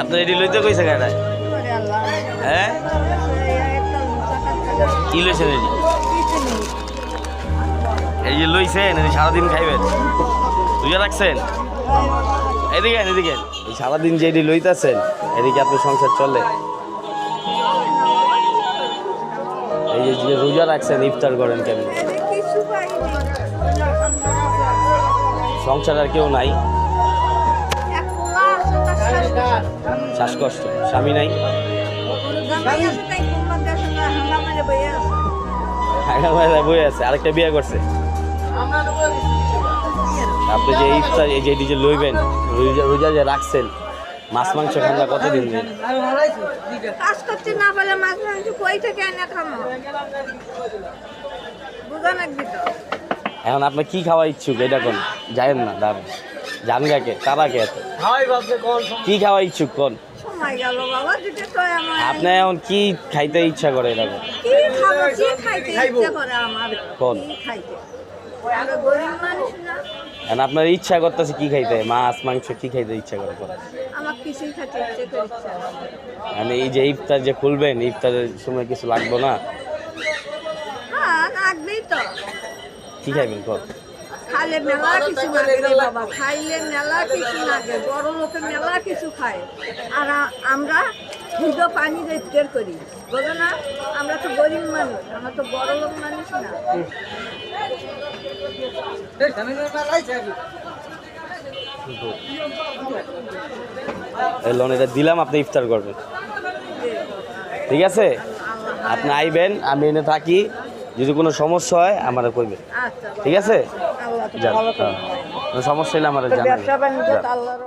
আপনার এটি লইতে কইছে গাড়ায় হ্যাঁ কি লইছেন এটি এই যে লইছেন এটি সারাদিন খাইবেন বুঝে রাখছেন এদিকে এদিকে এই সারাদিন যে এটি লইতেছেন এদিকে আপনার সংসার চলে এই যে রোজা রাখছেন ইফতার করেন কেমন সংসার আর কেউ নাই শ্বাসকষ্ট স্বামী নাই বই আছে আরেকটা বিয়ে করছে আপনি যে ইফতার এই যে লইবেন রোজা যে রাখছেন মাছ মাংস খান কতদিন কাজ করতে না পারলে মাছ মাংস কই থেকে এনে খামো বুঝা লাগবে তো এখন আপনি কি খাওয়া ইচ্ছুক এটা কোন যায়েন না দাম জানগাকে তারাকে এত কি খাওয়া ইচ্ছুক কোন সময় গেল বাবা দুটো তো আমার আপনি এখন কি খাইতে ইচ্ছা করে এরকম কি খাবো কি খাইতে ইচ্ছা করে আমার কোন কি খাইতে আমরা গরিব মানুষ না এখন আপনার ইচ্ছা করতেছে কি খাইতে মাছ মাংস কি খাইতে ইচ্ছা করে কোন আমার কিছুই খাইতে ইচ্ছে করছে মানে এই যে ইফতার যে খুলবেন ইফতারের সময় কিছু লাগবে না হ্যাঁ লাগবেই তো কি খাইবেন কোন খাইলে মেলা কিছু লাগে রে বাবা খাইলে মেলা কিছু লাগে বড় লোকের মেলা কিছু খায় আর আমরা দুধ পানি রেস্টের করি বুঝো না আমরা তো গরিব মানুষ আমরা তো বড় লোক মানুষ না এই লোন এটা দিলাম আপনি ইফতার করবেন ঠিক আছে আপনি আইবেন আমি এনে থাকি যদি কোনো সমস্যা হয় আমার কইবেন আচ্ছা ঠিক আছে আল্লাহ তো যান ভালো করে কোনো সমস্যা হলে আমার জানাবেন ব্যবসা বাণিজ্য তো আল্লাহর